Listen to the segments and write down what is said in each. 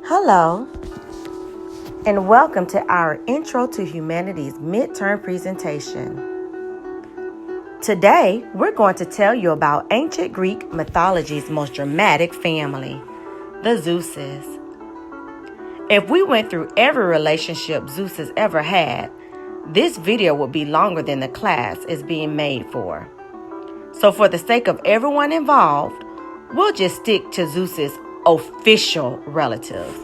Hello, and welcome to our Intro to Humanities midterm presentation. Today, we're going to tell you about ancient Greek mythology's most dramatic family, the Zeuses. If we went through every relationship Zeus has ever had, this video would be longer than the class is being made for. So for the sake of everyone involved, we'll just stick to Zeus's official relatives,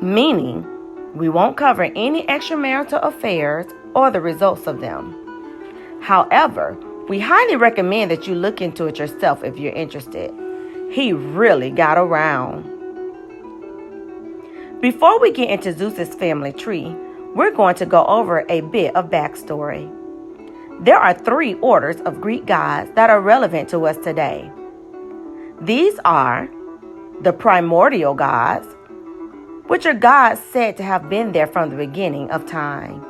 meaning we won't cover any extramarital affairs or the results of them. However, we highly recommend that you look into it yourself if you're interested. He really got around. Before we get into Zeus's family tree, we're going to go over a bit of backstory. There are 3 orders of Greek gods that are relevant to us today. These are the primordial gods, which are gods said to have been there from the beginning of time.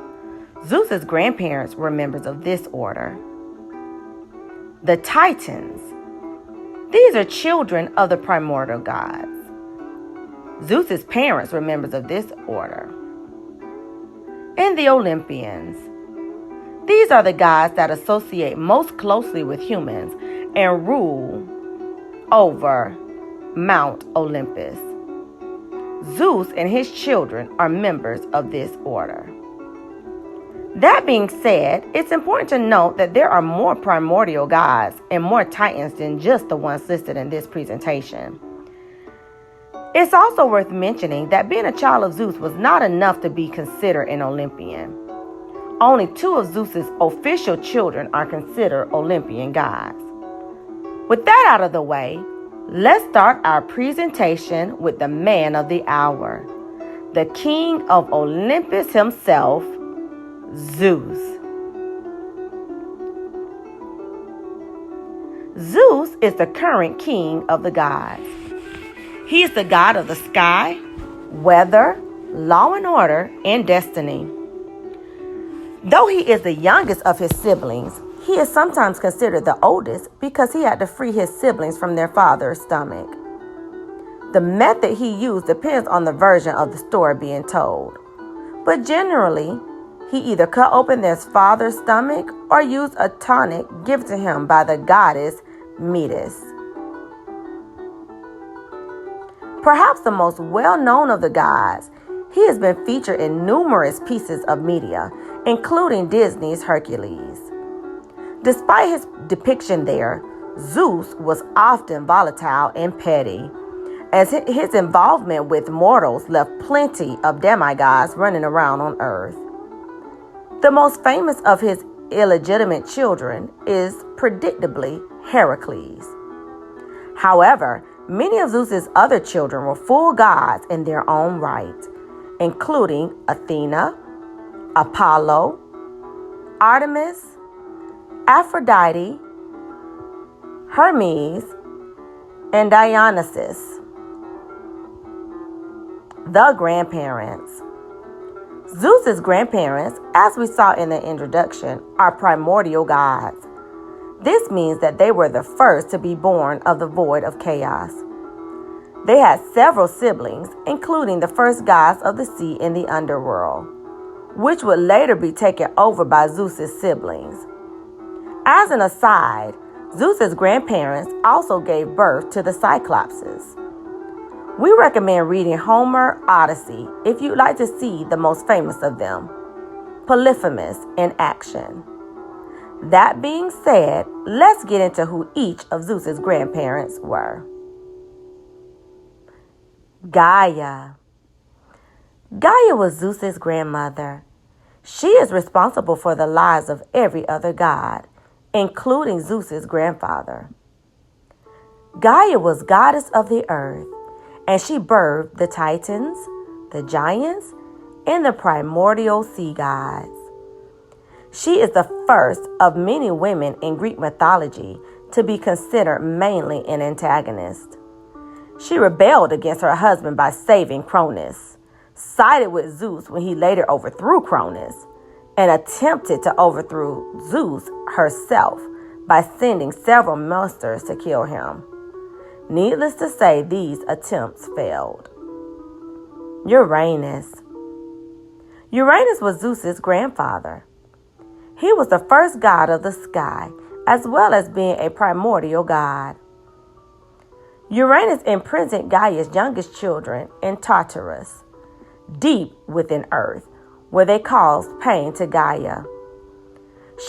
Zeus's grandparents were members of this order. The Titans. These are children of the primordial gods. Zeus's parents were members of this order. And the Olympians. These are the gods that associate most closely with humans and rule over Mount Olympus. Zeus and his children are members of this order. That being said, it's important to note that there are more primordial gods and more titans than just the ones listed in this presentation. It's also worth mentioning that being a child of Zeus was not enough to be considered an Olympian. Only 2 of Zeus's official children are considered Olympian gods. With that out of the way, let's start our presentation with the man of the hour, the king of Olympus himself, Zeus. Zeus is the current king of the gods. He is the god of the sky, weather, law and order, and destiny. Though he is the youngest of his siblings, he is sometimes considered the oldest because he had to free his siblings from their father's stomach. The method he used depends on the version of the story being told, but generally, he either cut open their father's stomach or used a tonic given to him by the goddess Metis. Perhaps the most well-known of the gods, he has been featured in numerous pieces of media, including Disney's Hercules. Despite his depiction there, Zeus was often volatile and petty, as his involvement with mortals left plenty of demigods running around on Earth. The most famous of his illegitimate children is, predictably, Heracles. However, many of Zeus's other children were full gods in their own right, including Athena, Apollo, Artemis, Aphrodite, Hermes, and Dionysus. The grandparents. Zeus's grandparents, as we saw in the introduction, are primordial gods. This means that they were the first to be born of the void of chaos. They had several siblings, including the first gods of the sea in the underworld, which would later be taken over by Zeus's siblings. As an aside, Zeus's grandparents also gave birth to the Cyclopses. We recommend reading Homer's Odyssey if you'd like to see the most famous of them, Polyphemus, in action. That being said, let's get into who each of Zeus's grandparents were. Gaia. Gaia was Zeus's grandmother. She is responsible for the lives of every other god, including Zeus's grandfather. Gaia was goddess of the earth, and she birthed the Titans, the giants, and the primordial sea gods. She is the first of many women in Greek mythology to be considered mainly an antagonist. She rebelled against her husband by saving Cronus, sided with Zeus when he later overthrew Cronus, and attempted to overthrow Zeus herself by sending several monsters to kill him. Needless to say, these attempts failed. Uranus. Uranus was Zeus's grandfather. He was the first god of the sky, as well as being a primordial god. Uranus imprisoned Gaia's youngest children in Tartarus, deep within Earth, where they caused pain to Gaia.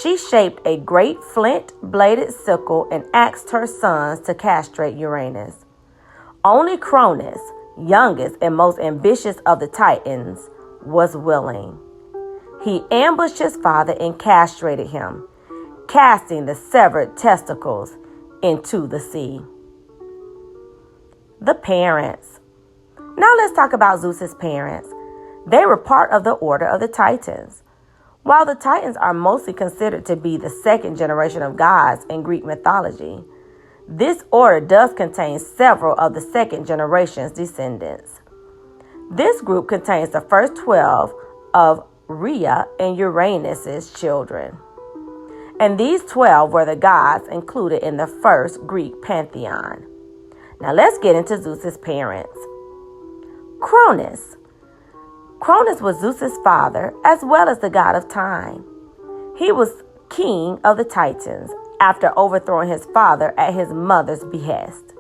She shaped a great flint-bladed sickle and asked her sons to castrate Uranus. Only Cronus, youngest and most ambitious of the Titans, was willing. He ambushed his father and castrated him, casting the severed testicles into the sea. The parents. Now let's talk about Zeus's parents. They were part of the order of the Titans. While the Titans are mostly considered to be the second generation of gods in Greek mythology, this order does contain several of the second generation's descendants. This group contains the first 12 of Rhea and Uranus's children. And these 12 were the gods included in the first Greek pantheon. Now let's get into Zeus's parents. Cronus. Cronus was Zeus's father as well as the god of time. He was king of the Titans after overthrowing his father at his mother's behest.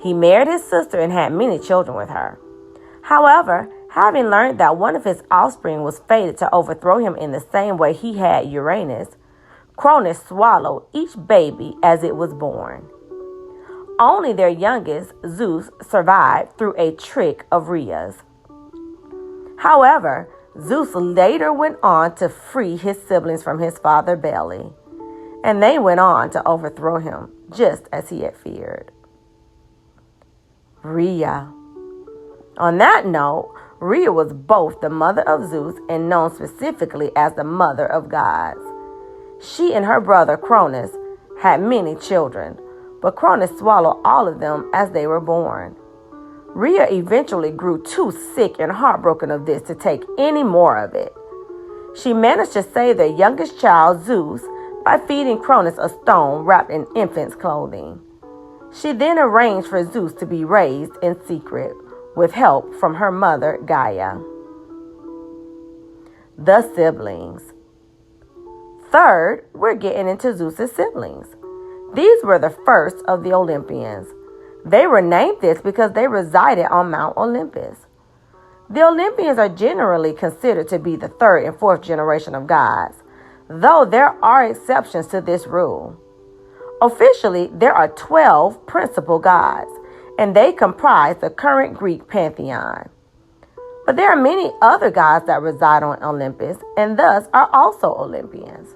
He married his sister and had many children with her. However, having learned that one of his offspring was fated to overthrow him in the same way he had Uranus, Cronus swallowed each baby as it was born. Only their youngest, Zeus, survived through a trick of Rhea's. However, Zeus later went on to free his siblings from his father's belly, and they went on to overthrow him, just as he had feared. Rhea. On that note, Rhea was both the mother of Zeus and known specifically as the mother of gods. She and her brother Cronus had many children, but Cronus swallowed all of them as they were born. Rhea eventually grew too sick and heartbroken of this to take any more of it. She managed to save their youngest child, Zeus, by feeding Cronus a stone wrapped in infant's clothing. She then arranged for Zeus to be raised in secret, with help from her mother, Gaia. The siblings. Third, we're getting into Zeus's siblings. These were the first of the Olympians. They were named this because they resided on Mount Olympus. The Olympians are generally considered to be the third and fourth generation of gods, though there are exceptions to this rule. Officially, there are 12 principal gods, and they comprise the current Greek pantheon. But there are many other gods that reside on Olympus, and thus are also Olympians.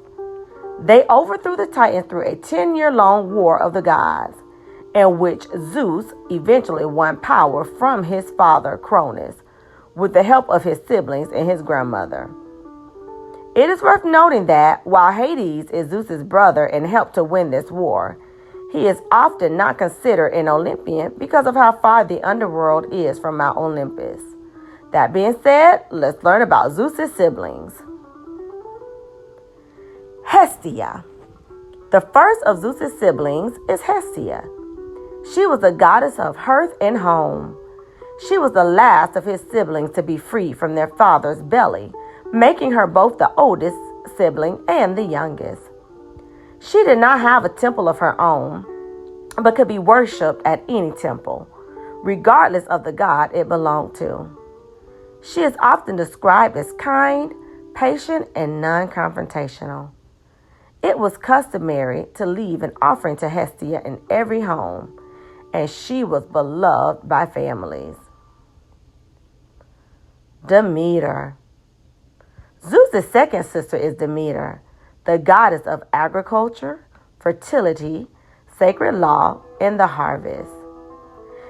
They overthrew the Titans through a 10-year-long war of the gods, in which Zeus eventually won power from his father Cronus, with the help of his siblings and his grandmother. It is worth noting that while Hades is Zeus's brother and helped to win this war, he is often not considered an Olympian because of how far the underworld is from Mount Olympus. That being said, let's learn about Zeus's siblings. Hestia. The first of Zeus's siblings is Hestia. She was the goddess of hearth and home. She was the last of his siblings to be freed from their father's belly, making her both the oldest sibling and the youngest. She did not have a temple of her own, but could be worshipped at any temple, regardless of the god it belonged to. She is often described as kind, patient, and non-confrontational. It was customary to leave an offering to Hestia in every home, and she was beloved by families. Demeter. Zeus's second sister is Demeter, the goddess of agriculture, fertility, sacred law, and the harvest.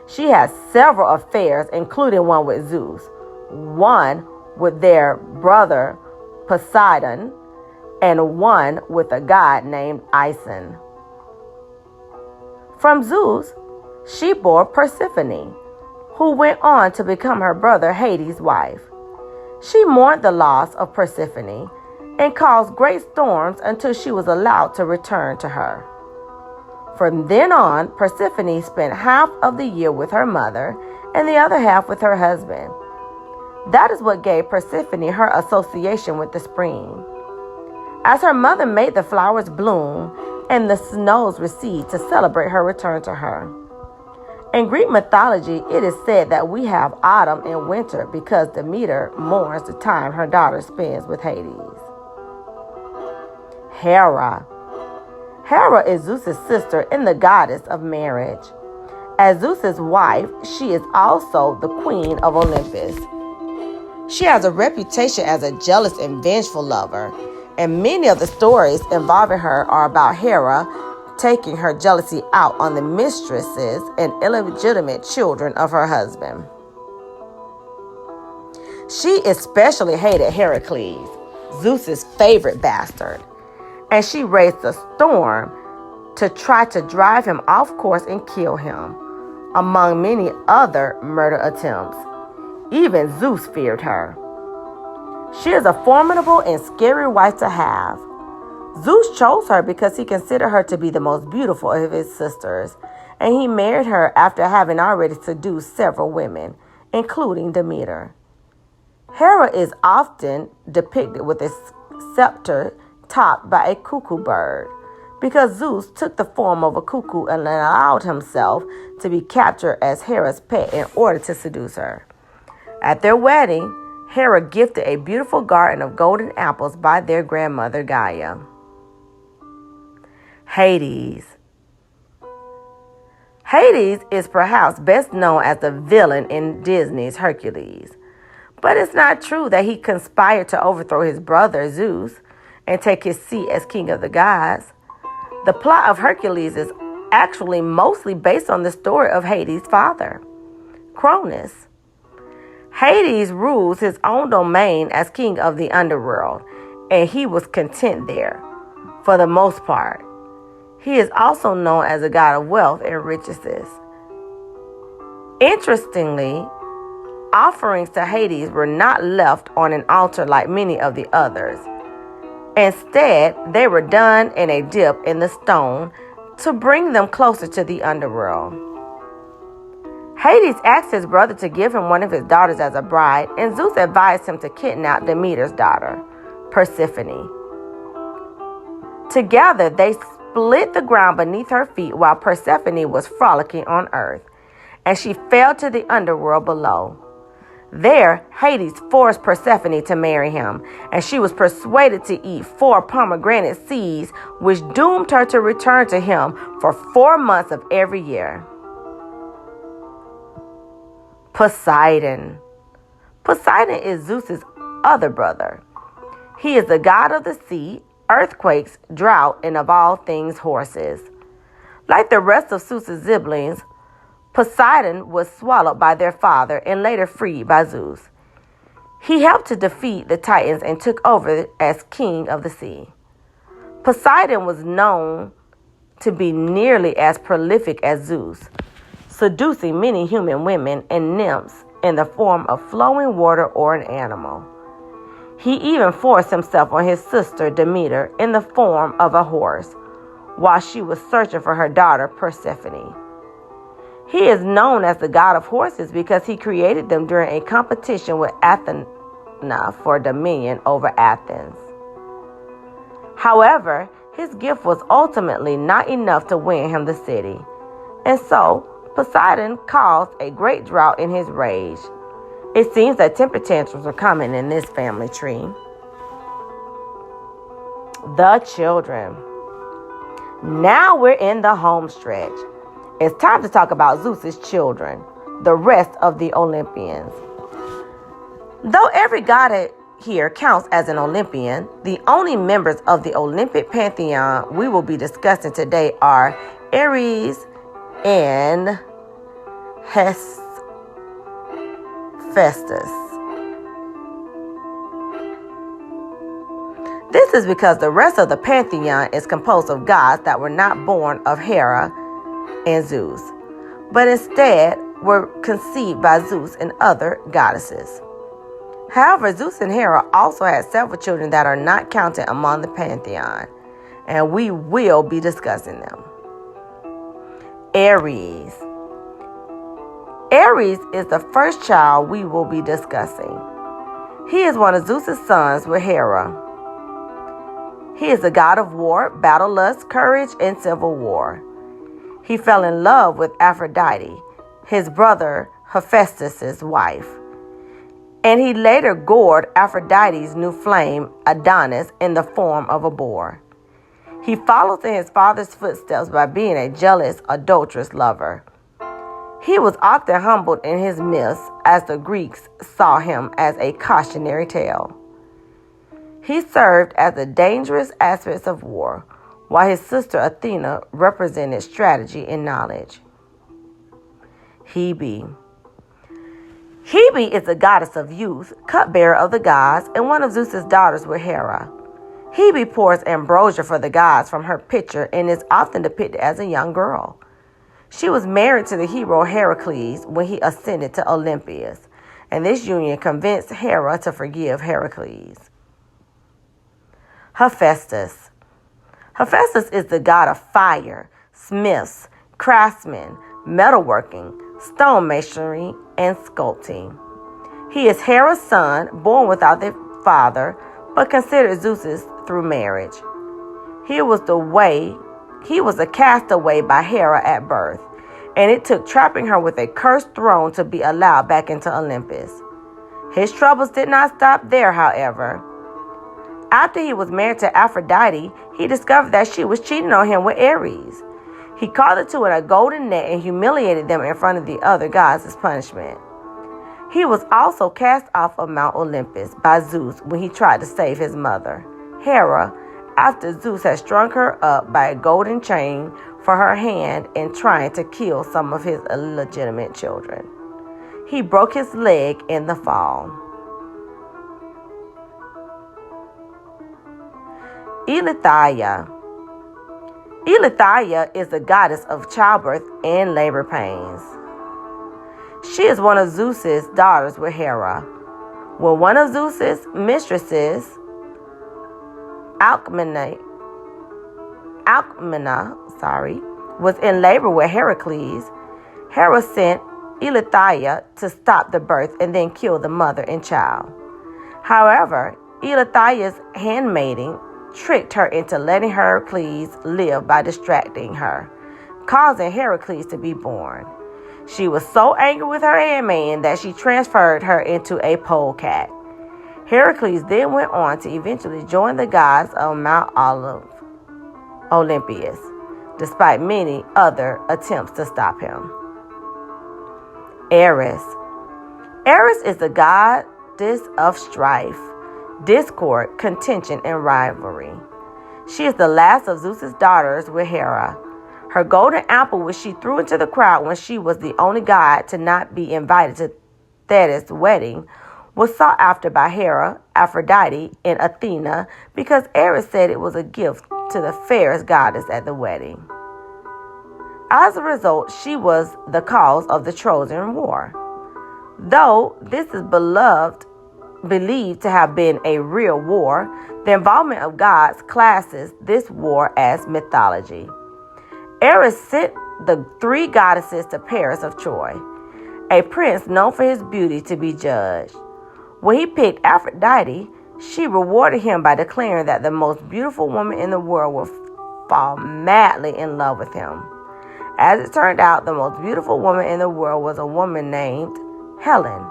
She has several affairs, including one with Zeus, one with their brother Poseidon, and one with a god named Eisele. From Zeus, she bore Persephone, who went on to become her brother Hades' wife. She mourned the loss of Persephone and caused great storms until she was allowed to return to her. From then on, Persephone spent half of the year with her mother and the other half with her husband. That is what gave Persephone her association with the spring. As her mother made the flowers bloom and the snows recede to celebrate her return to her. In Greek mythology, it is said that we have autumn and winter because Demeter mourns the time her daughter spends with Hades. Hera. Hera is Zeus's sister and the goddess of marriage. As Zeus's wife, she is also the queen of Olympus. She has a reputation as a jealous and vengeful lover, and many of the stories involving her are about Hera taking her jealousy out on the mistresses and illegitimate children of her husband. She especially hated Heracles, Zeus's favorite bastard, and she raised a storm to try to drive him off course and kill him, among many other murder attempts. Even Zeus feared her. She is a formidable and scary wife to have. Zeus chose her because he considered her to be the most beautiful of his sisters, and he married her after having already seduced several women, including Demeter. Hera is often depicted with a scepter topped by a cuckoo bird, because Zeus took the form of a cuckoo and allowed himself to be captured as Hera's pet in order to seduce her. At their wedding, Hera gifted a beautiful garden of golden apples by their grandmother Gaia. Hades. Hades is perhaps best known as the villain in Disney's Hercules. But it's not true that he conspired to overthrow his brother Zeus and take his seat as king of the gods. The plot of Hercules is actually mostly based on the story of Hades' father, Cronus. Hades rules his own domain as king of the underworld, and he was content there, for the most part. He is also known as a god of wealth and riches. Interestingly, offerings to Hades were not left on an altar like many of the others. Instead, they were done in a dip in the stone to bring them closer to the underworld. Hades asked his brother to give him one of his daughters as a bride, and Zeus advised him to kidnap Demeter's daughter, Persephone. Together, they split the ground beneath her feet while Persephone was frolicking on earth, and she fell to the underworld below. There, Hades forced Persephone to marry him, and she was persuaded to eat 4 pomegranate seeds, which doomed her to return to him for 4 months of every year. Poseidon. Poseidon is Zeus's other brother. He is the god of the sea, earthquakes, drought, and of all things horses. Like the rest of Zeus's siblings, Poseidon was swallowed by their father and later freed by Zeus. He helped to defeat the Titans and took over as king of the sea. Poseidon was known to be nearly as prolific as Zeus, seducing many human women and nymphs in the form of flowing water or an animal. He even forced himself on his sister Demeter in the form of a horse, while she was searching for her daughter Persephone. He is known as the god of horses because he created them during a competition with Athena for dominion over Athens. However, his gift was ultimately not enough to win him the city, and so Poseidon caused a great drought in his rage. It seems that temper tantrums are common in this family tree. The children. Now we're in the home stretch. It's time to talk about Zeus's children, the rest of the Olympians. Though every god here counts as an Olympian, the only members of the Olympic pantheon we will be discussing today are Ares and Hephaestus. This is because the rest of the pantheon is composed of gods that were not born of Hera and Zeus, but instead were conceived by Zeus and other goddesses. However, Zeus and Hera also had several children that are not counted among the pantheon, and we will be discussing them. Ares. Ares is the first child we will be discussing. He is one of Zeus's sons with Hera. He is the god of war, battle lust, courage, and civil war. He fell in love with Aphrodite, his brother Hephaestus' wife, and he later gored Aphrodite's new flame, Adonis, in the form of a boar. He followed in his father's footsteps by being a jealous, adulterous lover. He was often humbled in his myths, as the Greeks saw him as a cautionary tale. He served as the dangerous aspects of war, while his sister Athena represented strategy and knowledge. Hebe. Hebe is the goddess of youth, cupbearer of the gods, and one of Zeus's daughters with Hera. Hebe pours ambrosia for the gods from her pitcher and is often depicted as a young girl. She was married to the hero Heracles when he ascended to Olympus, and this union convinced Hera to forgive Heracles. Hephaestus. Hephaestus is the god of fire, smiths, craftsmen, metalworking, stonemasonry, and sculpting. He is Hera's son, born without their father, but considered Zeus's through marriage. He was a castaway by Hera at birth, and it took trapping her with a cursed throne to be allowed back into Olympus. His troubles did not stop there, however. After he was married to Aphrodite, he discovered that she was cheating on him with Ares. He caught the two in a golden net and humiliated them in front of the other gods as punishment. He was also cast off of Mount Olympus by Zeus when he tried to save his mother, Hera, after Zeus had strung her up by a golden chain for her hand in trying to kill some of his illegitimate children. He broke his leg in the fall. Eisele. Eisele is the goddess of childbirth and labor pains. She is one of Zeus's daughters with Hera. When one of Zeus's mistresses, Alcmena, was in labor with Heracles, Hera sent Eisele to stop the birth and then kill the mother and child. However, Eisele's handmaiden tricked her into letting Heracles live by distracting her, causing Heracles to be born. She was so angry with her handmaiden that she transferred her into a polecat. Heracles then went on to eventually join the gods of Mount Olympus, despite many other attempts to stop him. Eris. Eris is the goddess of strife, discord, contention, and rivalry. She is the last of Zeus's daughters with Hera. Her golden apple, which she threw into the crowd when she was the only god to not be invited to Thetis' wedding, was sought after by Hera, Aphrodite, and Athena because Eris said it was a gift to the fairest goddess at the wedding. As a result, she was the cause of the Trojan War. Though this is believed to have been a real war, the involvement of gods classes this war as mythology. Eris sent the three goddesses to Paris of Troy, a prince known for his beauty, to be judged. When he picked Aphrodite, she rewarded him by declaring that the most beautiful woman in the world would fall madly in love with him. As it turned out, the most beautiful woman in the world was a woman named Helen.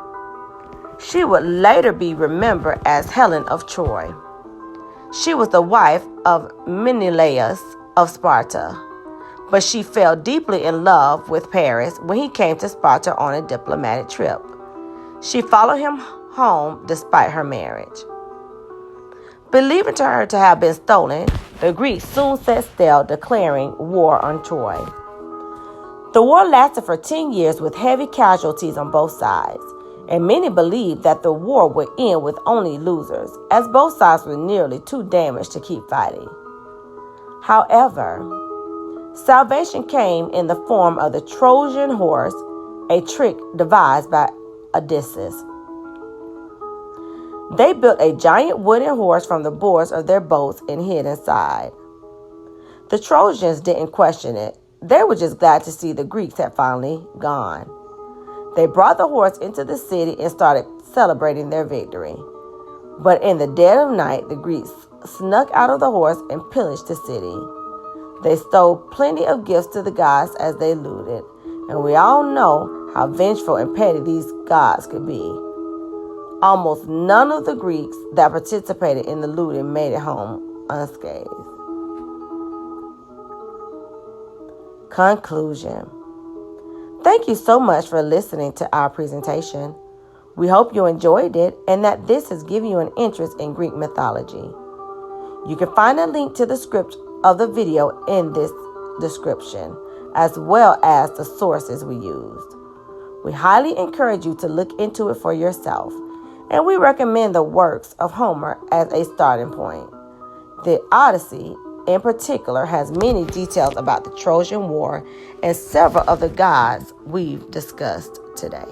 She would later be remembered as Helen of Troy. She was the wife of Menelaus of Sparta, but she fell deeply in love with Paris when he came to Sparta on a diplomatic trip. She followed him home despite her marriage. Believing her to have been stolen, the Greeks soon set sail, declaring war on Troy. The war lasted for 10 years with heavy casualties on both sides, and many believed that the war would end with only losers, as both sides were nearly too damaged to keep fighting. However, salvation came in the form of the Trojan horse, a trick devised by Odysseus. They built a giant wooden horse from the boards of their boats and hid inside. The Trojans didn't question it. They were just glad to see the Greeks had finally gone. They brought the horse into the city and started celebrating their victory. But in the dead of night, the Greeks snuck out of the horse and pillaged the city. They stole plenty of gifts to the gods as they looted, and we all know how vengeful and petty these gods could be. Almost none of the Greeks that participated in the looting made it home unscathed. Conclusion. Thank you so much for listening to our presentation. We hope you enjoyed it and that this has given you an interest in Greek mythology. You can find a link to the script of the video in this description, as well as the sources we used. We highly encourage you to look into it for yourself, and we recommend the works of Homer as a starting point. The Odyssey, in particular, has many details about the Trojan War and several of the gods we've discussed today.